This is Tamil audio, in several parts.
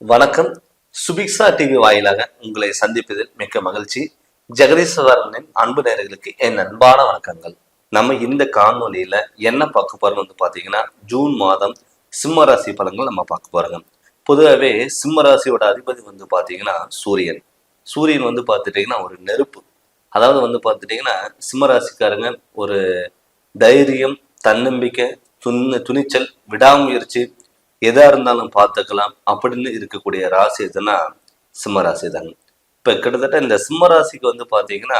வணக்கம். சுபிக்ஷா டிவி வாயிலாக உங்களை சந்திப்பதில் மிக்க மகிழ்ச்சி. ஜெகதீஸ்வரனின் அன்பு நேயர்களுக்கு என் அன்பான வணக்கங்கள். நம்ம இந்த காணொலியில என்ன பார்க்க போறோம் வந்து பாத்தீங்கன்னா, ஜூன் மாதம் சிம்ம ராசி பலன்கள் நம்ம பார்க்க போறோங்க. பொதுவாகவே சிம்ம ராசியோட அதிபதி வந்து பாத்தீங்கன்னா சூரியன். சூரியன் வந்து பார்த்துட்டீங்கன்னா ஒரு நெருப்பு. அதாவது வந்து பார்த்துட்டீங்கன்னா சிம்ம ராசிக்காரங்க ஒரு தைரியம், தன்னம்பிக்கை, துணிச்சல், விடாமுயற்சி, எதா இருந்தாலும் பார்த்துக்கலாம் அப்படின்னு இருக்கக்கூடிய ராசி எதுனா சிம்ம ராசி தாங்க. இப்ப கிட்டத்தட்ட இந்த சிம்ம ராசிக்கு வந்து பாத்தீங்கன்னா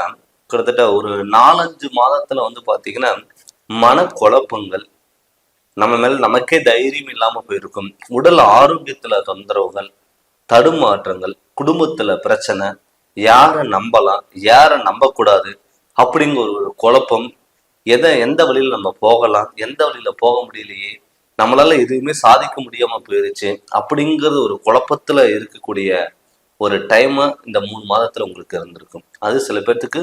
கிட்டத்தட்ட ஒரு 4-5 மாதத்துல வந்து பாத்தீங்கன்னா மனக்குழப்பங்கள், நம்ம மேல நமக்கே தைரியம் இல்லாம போயிருக்கும், உடல் ஆரோக்கியத்துல தொந்தரவுகள், தடுமாற்றங்கள், குடும்பத்துல பிரச்சனை, யாரை நம்பலாம் யாரை நம்ப கூடாது அப்படிங்கிற ஒரு குழப்பம், எந்த வழியில நம்ம போகலாம் எந்த வழியில போக முடியலையே, நம்மளால எதுவுமே சாதிக்க முடியாம போயிருச்சு அப்படிங்கிறது ஒரு குழப்பத்துல இருக்கக்கூடிய ஒரு டைமா இந்த 3 மாதத்துல உங்களுக்கு இருந்திருக்கும். அது சில பேர்த்துக்கு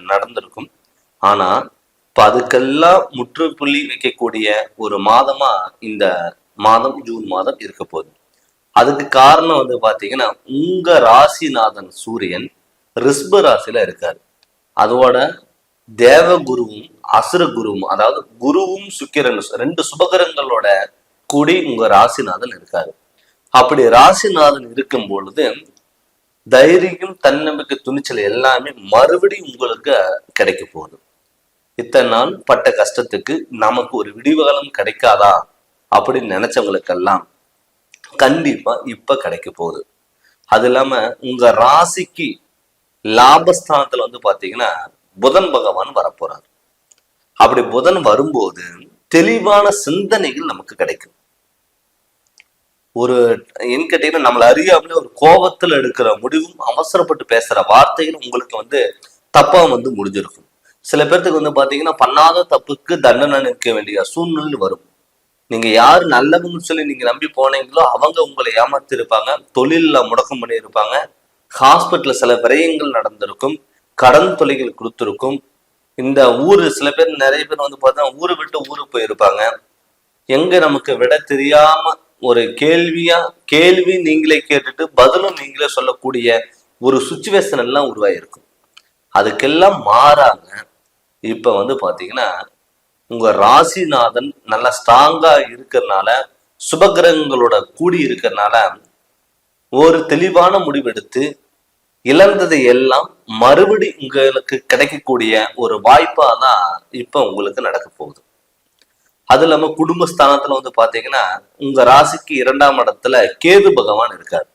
நடந்திருக்கும். ஆனா இப்ப அதுக்கெல்லாம் முற்றுப்புள்ளி வைக்கக்கூடிய ஒரு மாதமா இந்த மாதம் ஜூன் மாதம் இருக்க போகுது. அதுக்கு காரணம் வந்து பாத்தீங்கன்னா உங்க ராசிநாதன் சூரியன் ரிஷப ராசியில இருக்காரு. அதோட தேவகுருவும் அசுர குருவும், அதாவது குருவும் சுக்கிரன், 2 சுபகரங்களோட கூடி உங்க ராசிநாதன் இருக்காரு. அப்படி ராசிநாதன் இருக்கும் பொழுது தைரியம், தன்னம்பிக்கை, துணிச்சல் எல்லாமே மறுபடியும் உங்களுக்கு கிடைக்க போகுது. இத்தனை நாள் பட்ட கஷ்டத்துக்கு நமக்கு ஒரு விடிவுகாலம் கிடைக்காதா அப்படின்னு நினைச்சவங்களுக்கெல்லாம் கண்டிப்பா இப்ப கிடைக்க போகுது. அது இல்லாம உங்க ராசிக்கு லாபஸ்தானத்துல வந்து பாத்தீங்கன்னா புதன் பகவான் வரப்போறார். அப்படி புதன் வரும்போது தெளிவான சிந்தனைகள் நமக்கு கிடைக்கும். ஒரு என்ன கேட்டீங்கன்னா நம்மள அறியாமலே ஒரு கோபத்துல எடுக்கிற முடிவும், அவசரப்பட்டு பேசுற வார்த்தைகள் உங்களுக்கு வந்து தப்பா வந்து முடிஞ்சிருக்கும். சில பேர்த்துக்கு வந்து பாத்தீங்கன்னா பண்ணாத தப்புக்கு தண்டனை நிற்க வேண்டிய சூழ்நிலை வரும். நீங்க யாரு நல்லவங்கன்னு சொல்லி நீங்க நம்பி போனீங்களோ அவங்க உங்களை ஏமாத்தி இருப்பாங்க, தொழில முடக்கம் பண்ணி இருப்பாங்க, ஹாஸ்பிட்டல்ல சில விரயங்கள் நடந்திருக்கும், கடன் தொலைகள் கொடுத்துருக்கும். இந்த ஊரு சில பேர் நிறைய பேர் வந்து பார்த்தா ஊரை விட்டு ஊருக்கு போயிருப்பாங்க. எங்க நமக்கு விட தெரியாம ஒரு கேள்வி நீங்களே கேட்டுட்டு பதிலும் நீங்களே சொல்லக்கூடிய ஒரு சுச்சுவேஷன் எல்லாம் உருவாயிருக்கும். அதுக்கெல்லாம் மாறாங்க இப்ப வந்து பாத்தீங்கன்னா உங்க ராசிநாதன் நல்லா ஸ்ட்ராங்கா இருக்கிறதுனால, சுபகிரகங்களோட கூடி இருக்கிறதுனால ஒரு தெளிவான முடிவெடுத்து இழந்ததை எல்லாம் மறுபடி உங்களுக்கு கிடைக்கக்கூடிய ஒரு வாய்ப்பா தான் இப்ப உங்களுக்கு நடக்க போகுது. அது இல்லாம குடும்பஸ்தானத்துல வந்து பாத்தீங்கன்னா உங்க ராசிக்கு 2ஆம் இடத்துல கேது பகவான் இருக்காரு.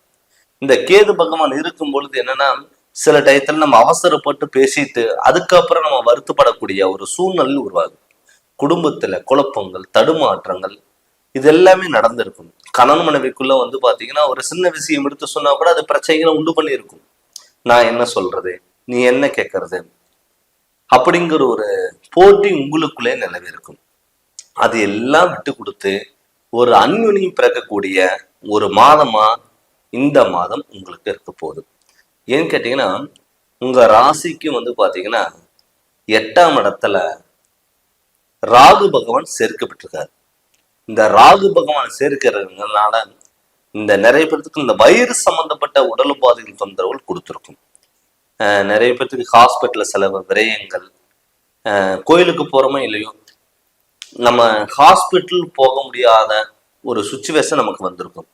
இந்த கேது பகவான் இருக்கும் பொழுது என்னன்னா சில டயத்துல நம்ம அவசரப்பட்டு பேசிட்டு அதுக்கப்புறம் நம்ம வருத்தப்படக்கூடிய ஒரு சூழ்நிலை உருவாகும். குடும்பத்துல குழப்பங்கள், தடுமாற்றங்கள், இது எல்லாமே நடந்திருக்கும். கணவன் மனைவிக்குள்ள வந்து பாத்தீங்கன்னா ஒரு சின்ன விஷயம் எடுத்து சொன்னா கூட அது பிரச்சனைகளை உண்டு பண்ணி இருக்கும். நான் என்ன சொல்றது, நீ என்ன கேட்கறது அப்படிங்கிற ஒரு போட்டி உங்களுக்குள்ளே நிலவி இருக்கும். அது எல்லாம் விட்டு கொடுத்து ஒரு அந்யுனியும் பிறக்கக்கூடிய ஒரு மாதமா இந்த மாதம் உங்களுக்கு இருக்க போகுது. ஏன்னு கேட்டீங்கன்னா உங்க ராசிக்கு வந்து பாத்தீங்கன்னா 8ஆம் இடத்துல ராகு பகவான் சேர்க்கப்பட்டிருக்காரு. இந்த ராகு பகவான் சேர்க்கிறதுனால இந்த நிறைய பேருக்கு இந்த வயிறு சம்பந்தப்பட்ட உடல் உபாதைகள் தொந்தரவுகள் கொடுத்துருக்கும். நிறைய பேருக்கு ஹாஸ்பிட்டல்ல செலவு, விரயங்கள், கோயிலுக்கு போறோமோ இல்லையோ நம்ம ஹாஸ்பிட்டல் போக முடியாத ஒரு சுச்சுவேஷன் நமக்கு வந்திருக்கும்.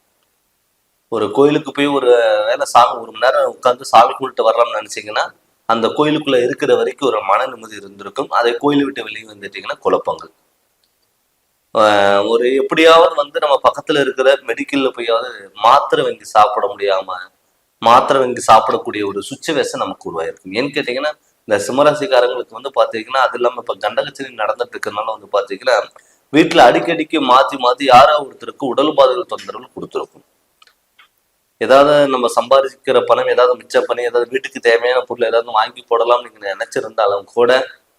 ஒரு கோயிலுக்கு போய் ஒரு வேலை சாமி 1 மணி நேரம் உட்காந்து சாமி கும்பிட்டு வர்றோம்னு நினைச்சீங்கன்னா அந்த கோயிலுக்குள்ள இருக்கிற வரைக்கும் ஒரு மன நிம்மதி இருந்திருக்கும். அதை கோயிலை விட்டு வெளியே வந்துட்டீங்கன்னா குழப்பங்கள். ஒரு எப்படியாவது வந்து நம்ம பக்கத்துல இருக்கிற மெடிக்கல்ல போயாவது மாத்திரை வாங்கி சாப்பிட முடியாம மாத்திரை வாங்கி சாப்பிடக்கூடிய ஒரு சுச்சுவேஷன் நமக்கு உருவாயிருக்கும். ஏன்னு கேட்டீங்கன்னா இந்த சிம்மராசிக்காரங்களுக்கு வந்து பாத்தீங்கன்னா அது இல்லாம இப்ப கண்டகச்சனி நடந்துட்டு இருக்கிறதுனால வந்து பாத்தீங்கன்னா வீட்டுல அடிக்கடிக்கு மாத்தி யாரோ ஒருத்தருக்கு உடல் பாதைகள் தொந்தரவு கொடுத்துருக்கும். ஏதாவது நம்ம சம்பாதிக்கிற பணம் ஏதாவது மிச்சம் பண்ணி ஏதாவது வீட்டுக்கு தேவையான பொருள் ஏதாவது வாங்கி போடலாம் நீங்க நினைச்சிருந்தாலும் கூட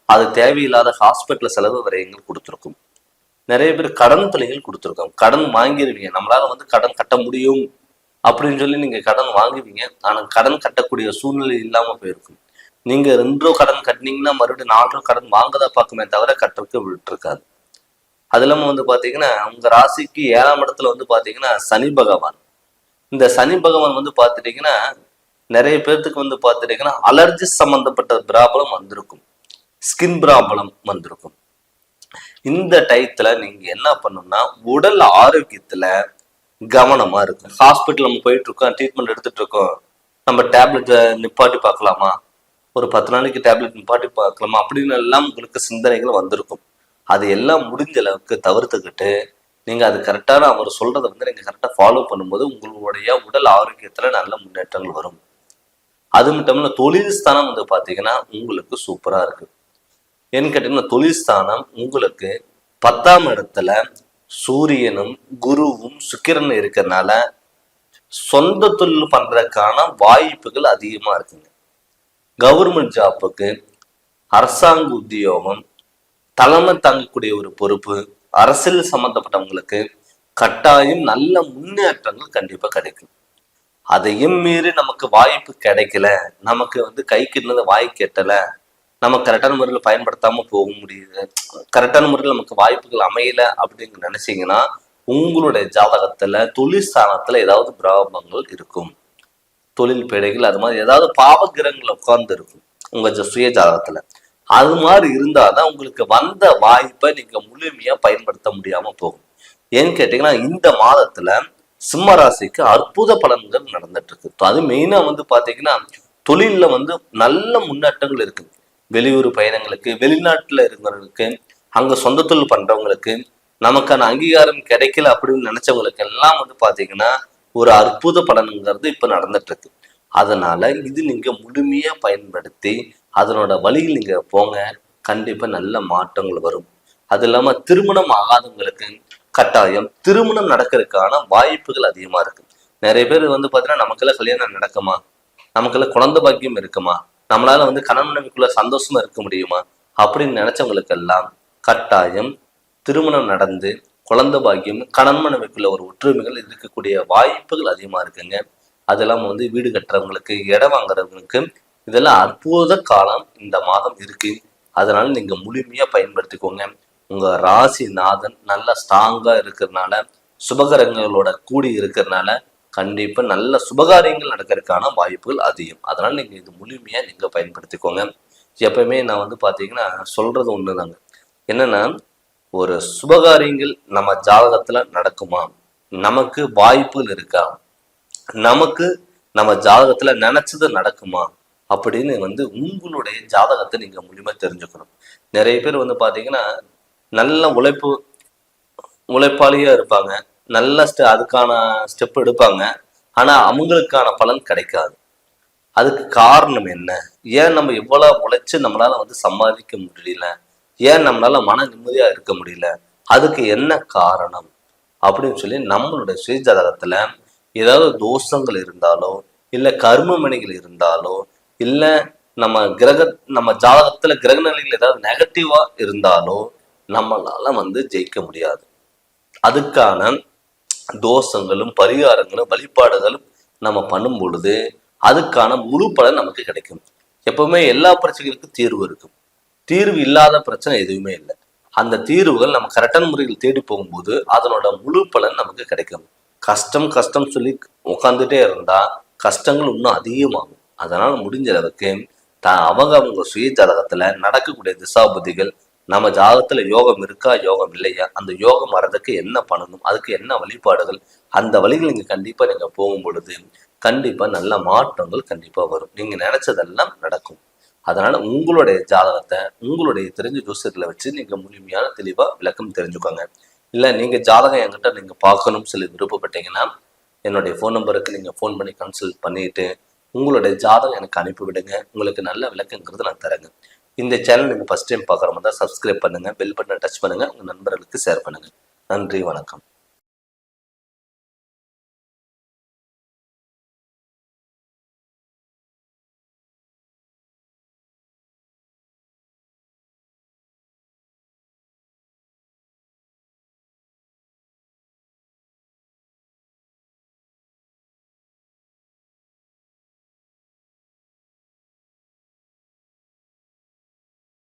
அது தேவையில்லாத ஹாஸ்பிட்டல்ல செலவு விரயங்கள் கொடுத்துருக்கும். நிறைய பேர் கடன் தொலைகள் கொடுத்துருக்கோம். கடன் வாங்கிடுவீங்க, நம்மளால வந்து கடன் கட்ட முடியும் அப்படின்னு சொல்லி நீங்க கடன் வாங்குவீங்க. ஆனா கடன் கட்டக்கூடிய சூழ்நிலை இல்லாம போயிருக்கும். நீங்க 2 ரூபா கடன் கட்டினீங்கன்னா மறுபடியும் 4 ரூபா கடன் வாங்கதான் பார்க்குமே தவிர கட்டுறதுக்கு விட்டுருக்காது. அது இல்லாம வந்து பாத்தீங்கன்னா உங்க ராசிக்கு 7ஆம் இடத்துல வந்து பாத்தீங்கன்னா சனி பகவான். இந்த சனி பகவான் வந்து பார்த்துட்டீங்கன்னா நிறைய பேர்த்துக்கு வந்து பார்த்துட்டீங்கன்னா அலர்ஜி சம்பந்தப்பட்ட ப்ராப்ளம் வந்திருக்கும், ஸ்கின் ப்ராப்ளம் வந்திருக்கும். இந்த டயத்துல நீங்க என்ன பண்ணணும்னா உடல் ஆரோக்கியத்துல கவனமா இருக்கும். ஹாஸ்பிட்டல் நம்ம போயிட்டு இருக்கோம், ட்ரீட்மெண்ட் எடுத்துட்டு இருக்கோம், நம்ம டேப்லெட் நிப்பாட்டி பார்க்கலாமா, ஒரு 10 நாளைக்கு டேப்லெட் நிப்பாட்டி பார்க்கலாமா அப்படின்னு எல்லாம் உங்களுக்கு சிந்தனைகள் வந்திருக்கும். அது எல்லாம் முடிஞ்ச அளவுக்கு தவிர்த்துக்கிட்டு நீங்க அது கரெக்டான அவர் சொல்றதை வந்து நீங்க கரெக்டா ஃபாலோ பண்ணும்போது உங்களுடைய உடல் ஆரோக்கியத்துல நல்ல முன்னேற்றங்கள் வரும். அது மட்டும் இல்ல தொழில் ஸ்தானம் வந்து பாத்தீங்கன்னா உங்களுக்கு சூப்பரா இருக்கு. ஏன்னு கேட்டீங்கன்னா தொழில் ஸ்தானம் உங்களுக்கு 10ஆம் இடத்துல சூரியனும் குருவும் சுக்கிரனும் இருக்கிறதுனால சொந்த தொழில் பண்றதுக்கான வாய்ப்புகள் அதிகமா இருக்குங்க. கவர்மெண்ட் ஜாப்புக்கு, அரசாங்க உத்தியோகம், தலைமை தாங்கக்கூடிய ஒரு பொறுப்பு, அரசியல் சம்பந்தப்பட்டவங்களுக்கு கட்டாயம் நல்ல முன்னேற்றங்கள் கண்டிப்பா கிடைக்கும். அதையும் மீறி நமக்கு வாய்ப்பு கிடைக்கல, நமக்கு வந்து கைக்கு இருந்தது வாய் கெட்டல, நம்ம கரெக்டான முறையில் பயன்படுத்தாம போக முடியுது, கரெக்டான முறையில் நமக்கு வாய்ப்புகள் அமையல அப்படின்னு நினைச்சீங்கன்னா உங்களுடைய ஜாதகத்துல தொழில் ஸ்தானத்துல ஏதாவது பிராபங்கள் இருக்கும், தொழில் பிழைகள், அது மாதிரி ஏதாவது பாவ கிரகங்கள் உட்கார்ந்து இருக்கும் உங்க சுய ஜாதகத்துல. அது மாதிரி இருந்தாதான் உங்களுக்கு வந்த வாய்ப்பை நீங்க முழுமையா பயன்படுத்த முடியாம போகும். ஏன்னு கேட்டீங்கன்னா இந்த மாதத்துல சிம்ம ராசிக்கு அற்புத பலன்கள் நடந்துட்டு இருக்கு. அது மெயினா வந்து பாத்தீங்கன்னா தொழில்ல வந்து நல்ல முன்னேற்றங்கள் இருக்கு. வெளியூர் பயணங்களுக்கு, வெளிநாட்டுல இருக்கிறவங்களுக்கு, அங்க சொந்த தொழில் பண்றவங்களுக்கு, நமக்கான அங்கீகாரம் கிடைக்கல அப்படின்னு நினைச்சவங்களுக்கு எல்லாம் வந்து பாத்தீங்கன்னா ஒரு அற்புத பலன்கிறது இப்ப நடந்துட்டு இருக்கு. அதனால இது நீங்க முழுமையா பயன்படுத்தி அதனோட வழியில் நீங்க போங்க, கண்டிப்பா நல்ல மாற்றங்கள் வரும். அது இல்லாம திருமணம் ஆகாதவங்களுக்கு கட்டாயம் திருமணம் நடக்கிறதுக்கான வாய்ப்புகள் அதிகமா இருக்கு. நிறைய பேர் வந்து பாத்தீங்கன்னா நமக்கெல்லாம் கல்யாணம் நடக்குமா, நமக்கெல்லாம் குழந்தை பாக்கியம் இருக்குமா, நம்மளால வந்து கணவன் மனைவிக்குள்ள சந்தோஷமா இருக்க முடியுமா அப்படின்னு நினைச்சவங்களுக்கு எல்லாம் கட்டாயம் திருமணம் நடந்து குழந்தை பாக்கியம், கணவன் மனைவிக்குள்ள ஒரு ஒற்றுமைகள் இருக்கக்கூடிய வாய்ப்புகள் அதிகமா இருக்குங்க. அது இல்லாம வந்து வீடு கட்டுறவங்களுக்கு, இடம் வாங்குறவங்களுக்கு இதெல்லாம் அற்புத காலம் இந்த மாதம் இருக்கு. அதனால நீங்க முழுமையா பயன்படுத்திக்கோங்க. உங்க ராசி நாதன் நல்ல ஸ்ட்ராங்கா இருக்கிறதுனால, சுபகரங்களோட கூடி இருக்கிறதுனால கண்டிப்பா நல்ல சுபகாரியங்கள் நடக்கிறதுக்கான வாய்ப்புகள் அதிகம். அதனால நீங்க இது முழுமையா நீங்க பயன்படுத்திக்கோங்க. எப்பவுமே நான் வந்து பாத்தீங்கன்னா சொல்றது ஒண்ணுதாங்க, என்னன்னா ஒரு சுபகாரியங்கள் நம்ம ஜாதகத்துல நடக்குமா, நமக்கு வாய்ப்புகள் இருக்கா, நமக்கு நம்ம ஜாதகத்துல நினைச்சது நடக்குமா அப்படின்னு வந்து உங்களுடைய ஜாதகத்தை நீங்க முழுமையா தெரிஞ்சுக்கணும். நிறைய பேர் வந்து பாத்தீங்கன்னா நல்ல உழைப்பாளியா இருப்பாங்க, நல்ல அதுக்கான ஸ்டெப் எடுப்பாங்க, ஆனா அவங்களுக்கான பலன் கிடைக்காது. அதுக்கு காரணம் என்ன, ஏன் நம்ம இவ்வளவு உழைச்சு நம்மளால வந்து சம்பாதிக்க முடியல, ஏன் நம்மளால மன நிம்மதியா இருக்க முடியல, அதுக்கு என்ன காரணம் அப்படின்னு சொல்லி நம்மளுடைய சுய ஜாதகத்துல ஏதாவது தோஷங்கள் இருந்தாலோ, இல்ல கர்ம மணிகள் இருந்தாலோ, இல்ல நம்ம ஜாதகத்துல கிரக நிலைகள் ஏதாவது நெகட்டிவா இருந்தாலோ நம்மளால வந்து ஜெயிக்க முடியாது. அதுக்கான தோஷங்களும் பரிகாரங்களும் வழிபாடுகளும் நம்ம பண்ணும் பொழுது அதுக்கான முழு பலன் நமக்கு கிடைக்கும். எப்பவுமே எல்லா பிரச்சனைகளுக்கும் தீர்வு இருக்கும், தீர்வு இல்லாத பிரச்சனை எதுவுமே இல்லை. அந்த தீர்வுகள் நம்ம கரெக்டான முறையில் தேடி போகும்போது அதனோட முழு பலன் நமக்கு கிடைக்கும். கஷ்டம் கஷ்டம் சொல்லி உட்காந்துட்டே இருந்தா கஷ்டங்கள் இன்னும் அதிகமாகும். அதனால முடிஞ்ச அளவுக்கு அவங்க சுய ஜாதகத்துல நடக்கக்கூடிய திசாபுதிகள், நம்ம ஜாதகத்துல யோகம் இருக்கா யோகம் இல்லையா, அந்த யோகம் வர்றதுக்கு என்ன பண்ணணும், அதுக்கு என்ன வழிபாடுகள், அந்த வழிகள் நீங்க கண்டிப்பா நீங்க போகும் பொழுது கண்டிப்பா நல்ல மாற்றங்கள் கண்டிப்பா வரும். நீங்க நினைச்சதெல்லாம் நடக்கும். அதனால உங்களுடைய ஜாதகத்தை உங்களுடைய தெரிஞ்ச ஜோசியத்துல வச்சு நீங்க முழுமையான தெளிவா விளக்கம் தெரிஞ்சுக்கோங்க. இல்ல நீங்க ஜாதகம் என்கிட்ட நீங்க பார்க்கணும்னு சொல்லி விருப்பப்பட்டீங்கன்னா என்னுடைய ஃபோன் நம்பருக்கு நீங்க ஃபோன் பண்ணி கன்சல்ட் பண்ணிட்டு உங்களுடைய ஜாதகம் எனக்கு அனுப்பி விடுங்க. உங்களுக்கு நல்ல விளக்கங்கிறது நான் தரேங்க. இந்த சேனல் நீங்க ஃபர்ஸ்ட் டைம் பார்க்குற மாதிரி தான் சப்ஸ்கிரைப் பண்ணுங்க, பெல் பட்டனை டச் பண்ணுங்க, உங்க நண்பர்களுக்கு ஷேர் பண்ணுங்க. நன்றி, வணக்கம்.